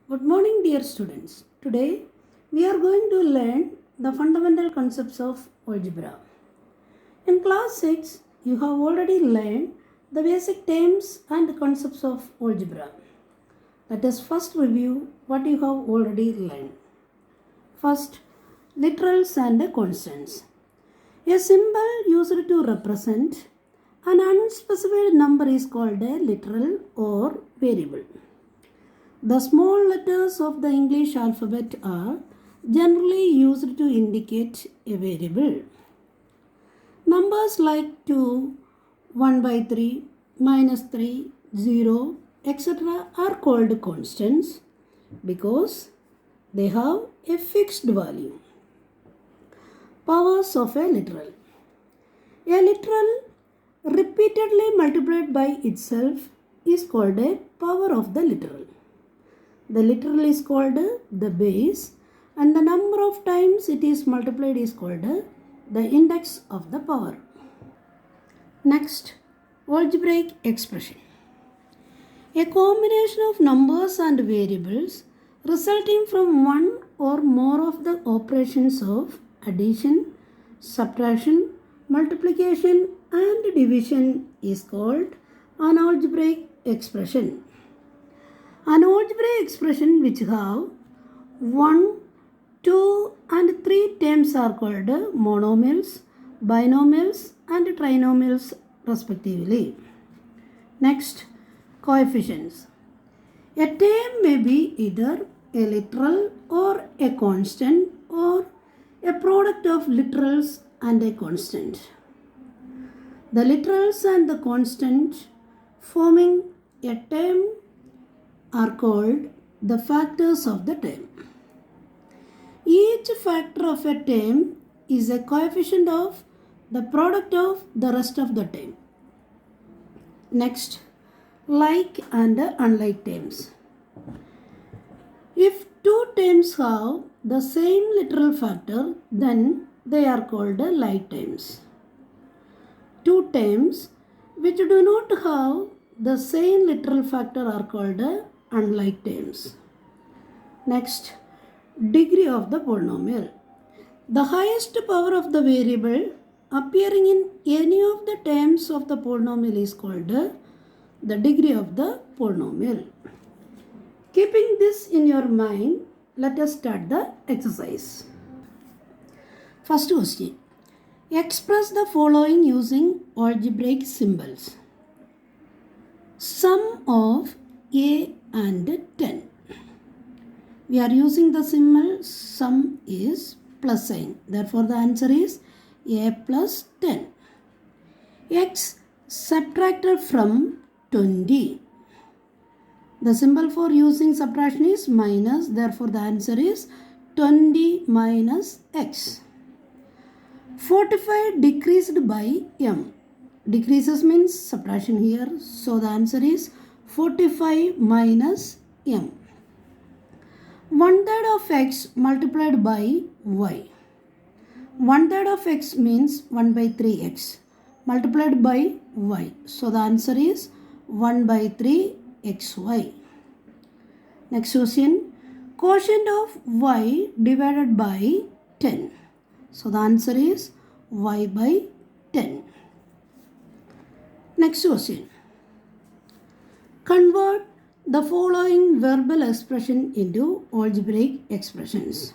Good morning, dear students. Today we are going to learn the fundamental concepts of algebra. In class 6, you have already learned the basic terms and concepts of algebra. Let us first review what you have already learned. First, literals and constants. A symbol used to represent an unspecified number is called a literal or variable. The small letters of the English alphabet are generally used to indicate a variable. Numbers like 2, 1 by 3, minus 3, 0, etc. are called constants because they have a fixed value. Powers of a literal. A literal repeatedly multiplied by itself is called a power of the literal. The literal is called the base and the number of times it is multiplied is called the index of the power. Next, algebraic expression. A combination of numbers and variables resulting from one or more of the operations of addition, subtraction, multiplication and division is called an algebraic expression. An algebraic expression which have 1, 2 and 3 terms are called monomials, binomials and trinomials respectively. Next, coefficients. A term may be either a literal or a constant or a product of literals and a constant. The literals and the constant forming a term are called the factors of the term. Each factor of a term is a coefficient of the product of the rest of the term. Next, like and unlike terms. If two terms have the same literal factor, then they are called like terms. Two terms which do not have the same literal factor are called unlike terms. Next, degree of the polynomial. The highest power of the variable appearing in any of the terms of the polynomial is called the degree of the polynomial. Keeping this in your mind, let us start the exercise. First question. Express the following using algebraic symbols. Sum of a and 10. We are using the symbol sum is plus sign. Therefore, the answer is a plus 10. X subtracted from 20. The symbol for using subtraction is minus. Therefore, the answer is 20 minus x. 45 decreased by m. Decreases means subtraction here. So, the answer is 45 minus m. 1/3 of x multiplied by y. 1/3 of x means 1 by 3x multiplied by y. So, the answer is 1 by 3 xy. Next question. Quotient of y divided by 10. So, the answer is y by 10. Next question. Convert the following verbal expression into algebraic expressions.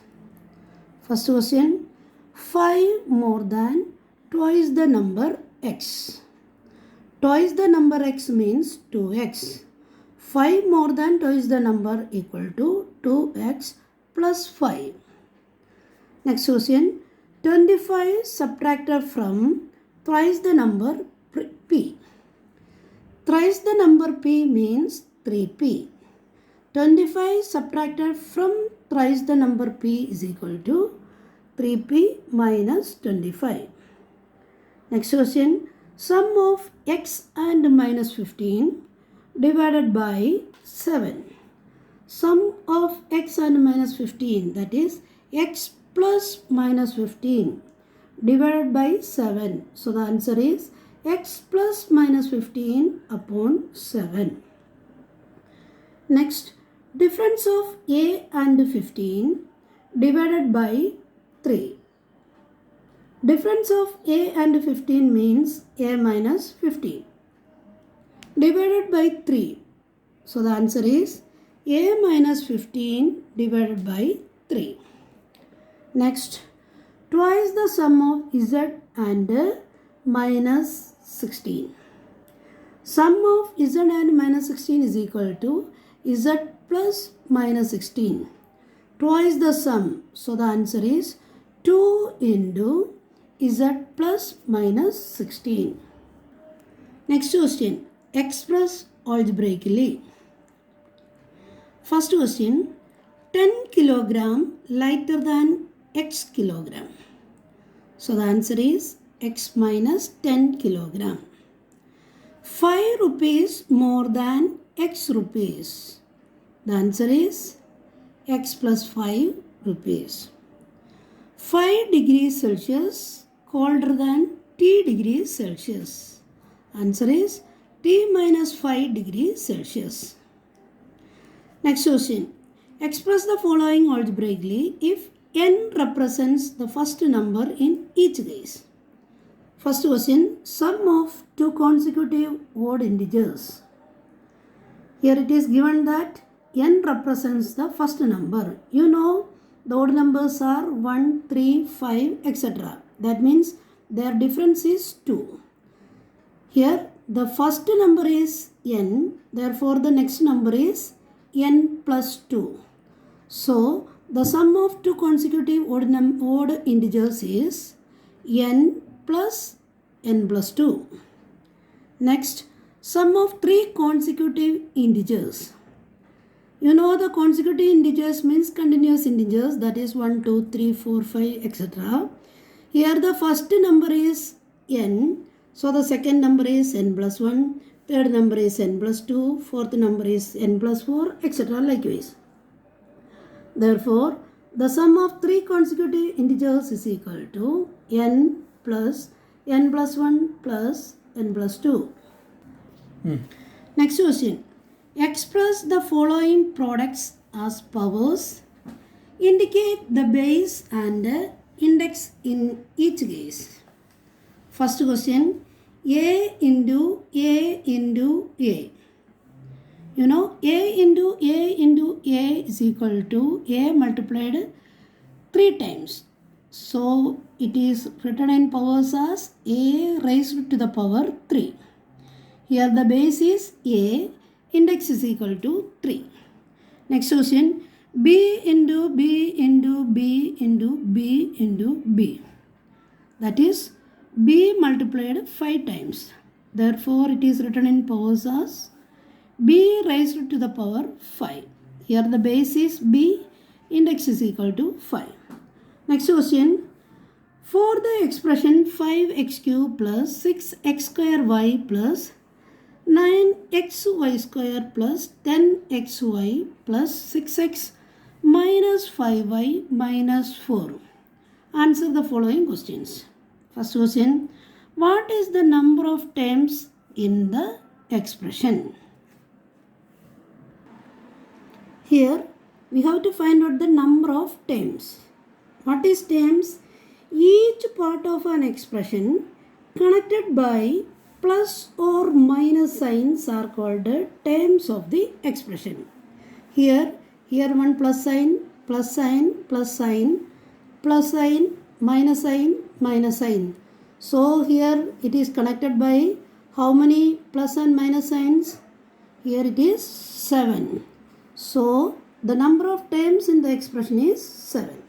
First question. 5 more than twice the number x. Twice the number x means 2x. 5 more than twice the number equal to 2x plus 5. Next question. 25 subtracted from thrice the number p. Thrice the number p means 3p. 25 subtracted from thrice the number p is equal to 3p minus 25. Next question. Sum of x and minus 15 divided by 7. Sum of x and minus 15, that is x plus minus 15 divided by 7. So, the answer is x plus minus 15 upon 7. Next, Difference of a and 15 divided by 3. Difference of a and 15 means a minus 15 divided by 3. So the answer is a minus 15 divided by 3. Next, twice the sum of z and minus 16. Sum of z and minus 16 is equal to z plus minus 16. Twice the sum. So the answer is 2 into z plus minus 16. Next question. Express algebraically. First question. 10 kilogram lighter than x kilogram. So the answer is x minus 10 kilogram. 5 rupees more than x rupees. The answer is x plus 5 rupees. 5 degrees Celsius colder than T degrees Celsius. Answer is T minus 5 degrees Celsius. Next question. Express the following algebraically if n represents the first number in each case. First question, sum of two consecutive odd integers. Here it is given that n represents the first number. You know the odd numbers are 1, 3, 5, etc. That means their difference is 2. Here the first number is n, therefore the next number is n plus 2. So the sum of two consecutive odd integers is n plus n plus 2. Next, sum of three consecutive integers. You know the consecutive integers means continuous integers, that is 1, 2, 3, 4, 5, etc. Here the first number is n, so the second number is n plus 1, third number is n plus 2, fourth number is n plus 4, etc. likewise. Therefore, the sum of three consecutive integers is equal to n plus 1 plus n plus 2. Next question. Express the following products as powers. Indicate the base and index in each case. First question. A into A into A. You know A into A is equal to A multiplied 3 times. So it is written in powers as A raised to the power 3. Here the base is A, index is equal to 3. Next question, B into B into B into B into B. That is B multiplied 5 times. Therefore it is written in powers as B raised to the power 5. Here the base is B, index is equal to 5. Next question. For the expression 5x cube plus 6x square y plus 9xy square plus 10xy plus 6x minus 5y minus 4. Answer the following questions. First question. What is the number of terms in the expression? Here we have to find out the number of terms. What is terms? Each part of an expression connected by plus or minus signs are called terms of the expression. Here one plus sign, plus sign, plus sign, plus sign, minus sign, minus sign. So here it is connected by how many plus and minus signs? Here it is 7. So the number of terms in the expression is 7.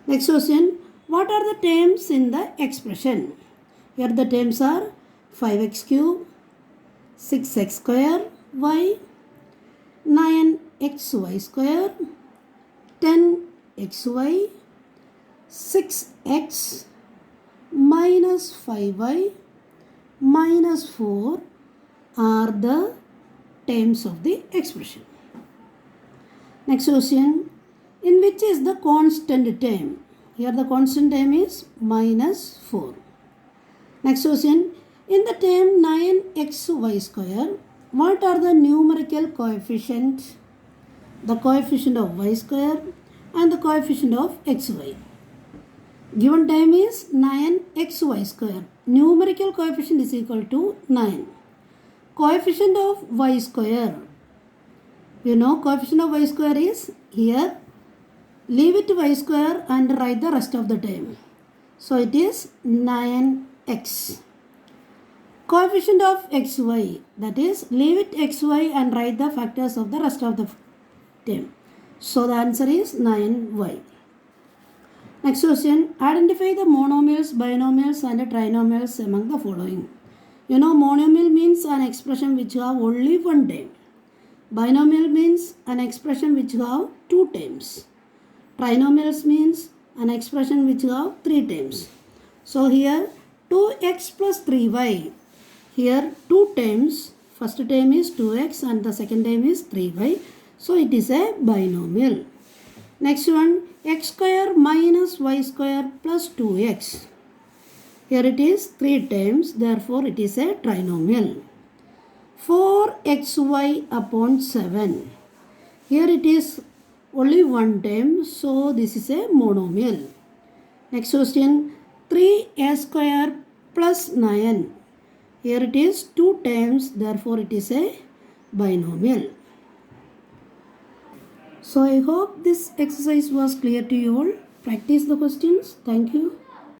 Next question. What are the terms in the expression? Here the terms are 5x cube, 6x square y, 9xy square, 10xy, 6x minus 5y minus 4 are the terms of the expression. Next question. In which is the constant term? Here the constant term is minus 4. Next question. In the term 9xy square, what are the numerical coefficients? the coefficient of y square and the coefficient of xy. Given time is 9xy square. Numerical coefficient is equal to 9. Coefficient of y square. You know coefficient of y square is here. Leave it y square and write the rest of the term. So it is 9x. Coefficient of xy, that is leave it xy and write the factors of the rest of the term. So the answer is 9y. Next question, identify the monomials, binomials and trinomials among the following. You know monomial means an expression which have only one term. Binomial means an expression which have two terms. Trinomials means an expression which have three terms. So here 2x plus 3y. Here two terms. First term is 2x and the second term is 3y. So it is a binomial. Next one, x square minus y square plus 2x. Here it is 3 terms, therefore it is a trinomial. 4xy upon 7. Here it is only one term, so this is a monomial. Next question, 3a square plus 9. Here it is 2 terms, therefore it is a binomial. So I hope this exercise was clear to you all. Practice the questions. Thank you.